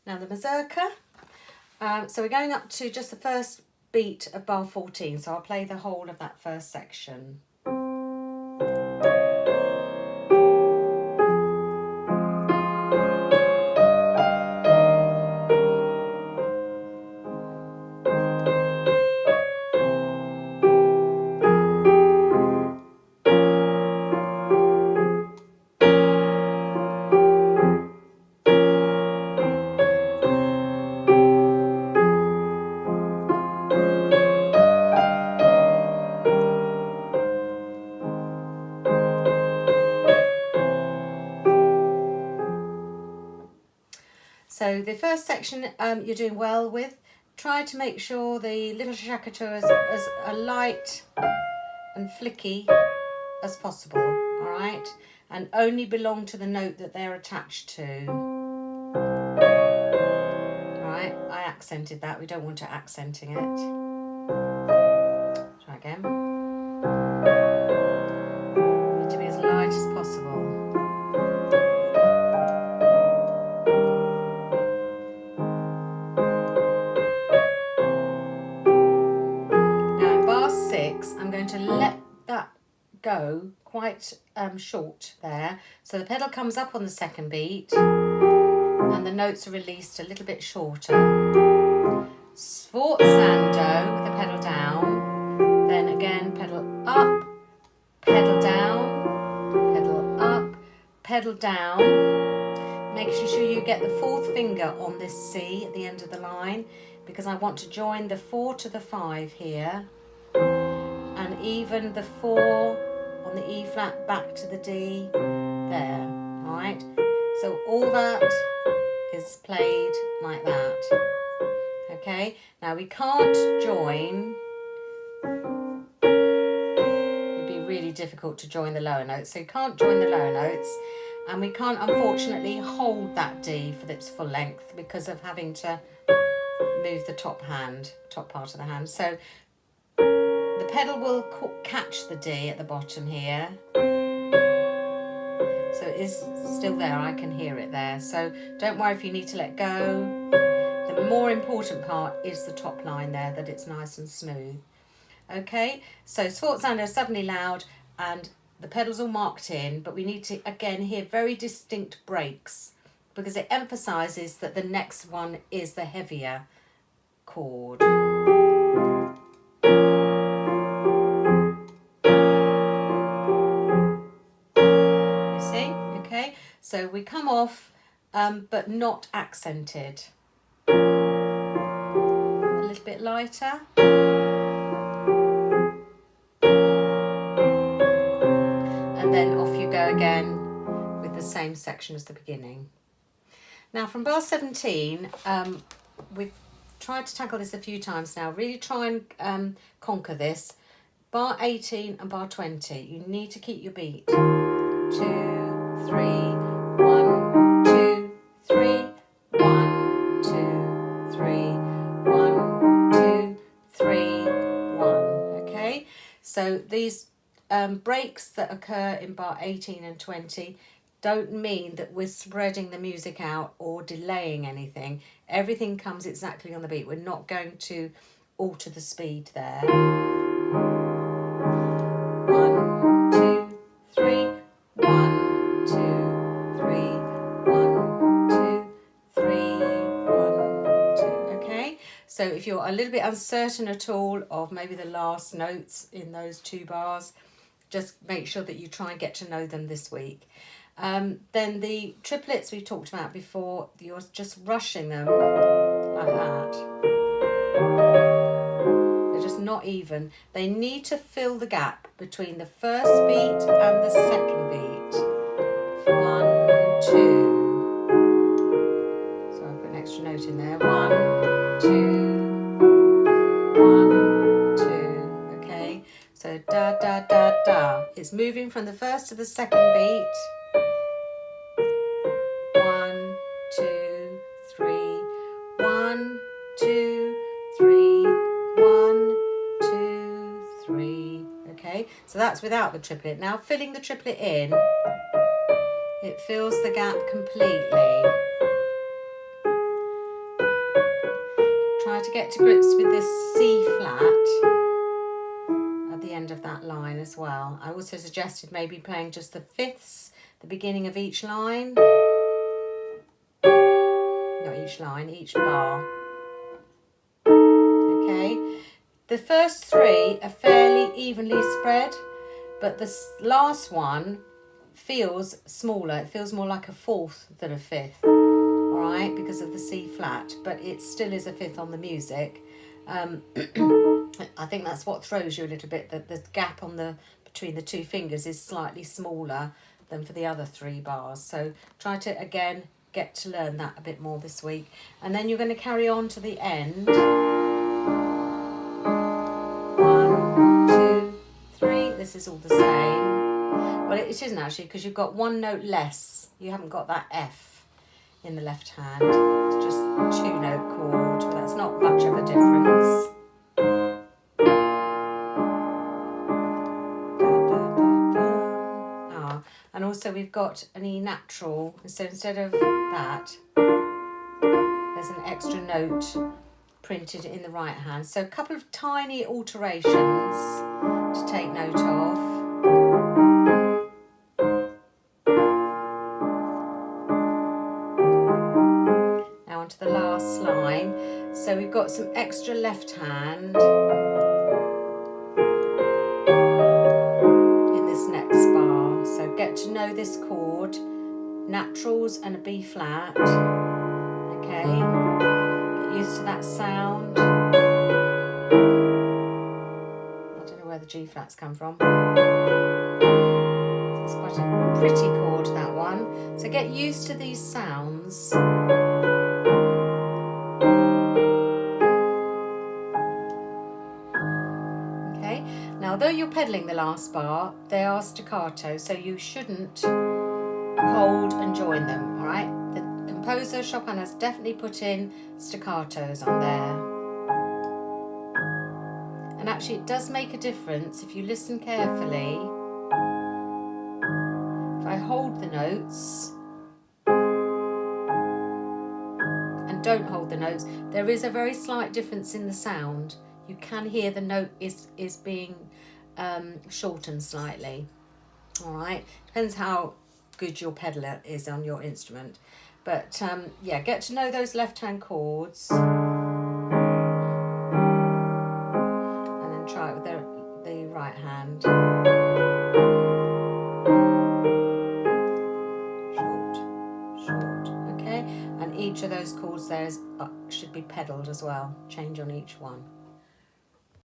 Now the mazurka. So we're going up to just the first beat of bar 14. So I'll play the whole of that first section. So the first section you're doing well with. Try to make sure the little shakato is as light and flicky as possible, all right? And only belong to the note that they're attached to. All right, I accented that. We don't want to accenting it. Try again. Need to be as light as possible. I'm going to let that go quite short there. So the pedal comes up on the second beat and the notes are released a little bit shorter. Sforzando with the pedal down, then again pedal up, pedal down, pedal up, pedal down. Making sure you get the fourth finger on this C at the end of the line, because I want to join the 4 to the 5 here. And even the 4 on the E flat back to the D there, all right? So all that is played like that, okay? Now we can't join, it'd be really difficult to join the lower notes, so you can't join the lower notes, and we can't unfortunately hold that D for its full length because of having to move the top part of the hand. So the pedal will catch the D at the bottom here. So it is still there, I can hear it there. So don't worry if you need to let go. The more important part is the top line there, that it's nice and smooth. Okay, so sforzando is suddenly loud and the pedal's all marked in, but we need to, again, hear very distinct breaks because it emphasises that the next one is the heavier chord. So we come off, but not accented. A little bit lighter. And then off you go again with the same section as the beginning. Now from bar 17, we've tried to tackle this a few times now. Really try and conquer this. Bar 18 and bar 20, you need to keep your beat. 2, 3, 1, 2, 3, 1, 2, 3, 1, 2, 3, 1. Okay, so these breaks that occur in bar 18 and 20 don't mean that we're spreading the music out or delaying anything. Everything comes exactly on the beat. We're not going to alter the speed there. 1, 2, 3, 1. 2, 3, 1, 2, 3, 1, 2. Okay, so if you're a little bit uncertain at all of maybe the last notes in those 2 bars, just make sure that you try and get to know them this week. Then the triplets we've talked about before, you're just rushing them like that. They're just not even. They need to fill the gap between the first beat and the second beat. 1, 2. So I'll put an extra note in there. 1, 2, 1, 2. Okay. So da da da da. It's moving from the first to the second beat. 1, 2, 3. 1, 2, 3. 1, 2, 3. Okay. So that's without the triplet. Now filling the triplet in. It fills the gap completely. get to grips with this C flat at the end of that line as well. I also suggested maybe playing just the fifths, the beginning of each line. Not each line, each bar. Okay, the first three are fairly evenly spread, but this last one feels smaller. It feels more like a fourth than a fifth, all right, because of the C flat, but it still is a fifth on the music. I think that's what throws you a little bit, that the gap on between the two fingers is slightly smaller than for the other three bars. So try to, again, get to learn that a bit more this week. And then you're going to carry on to the end. 1, 2, 3. This is all the same. Well, it isn't actually, because you've got one note less. You haven't got that F in the left hand. It's just a 2-note chord, but that's not much of a difference. And also we've got an E natural, so instead of that, there's an extra note printed in the right hand. So a couple of tiny alterations to take note of. Now onto the last line. So we've got some extra left hand in this next bar. So get to know this chord, naturals and a B flat. Okay, get used to that sound. I don't know where the G flats come from. It's quite a pretty chord, that one. So get used to these sounds. Okay, now although you're pedaling the last bar, they are staccato, so you shouldn't hold and join them, all right? The composer, Chopin, has definitely put in staccatos on there. And actually it does make a difference if you listen carefully. If I hold the notes and don't hold the notes, there is a very slight difference in the sound. You can hear the note is being shortened slightly, all right? Depends how good your pedaler is on your instrument. But yeah, get to know those left-hand chords. And then try it with the right hand. Short, okay? And each of those chords there should be pedalled as well. Change on each one.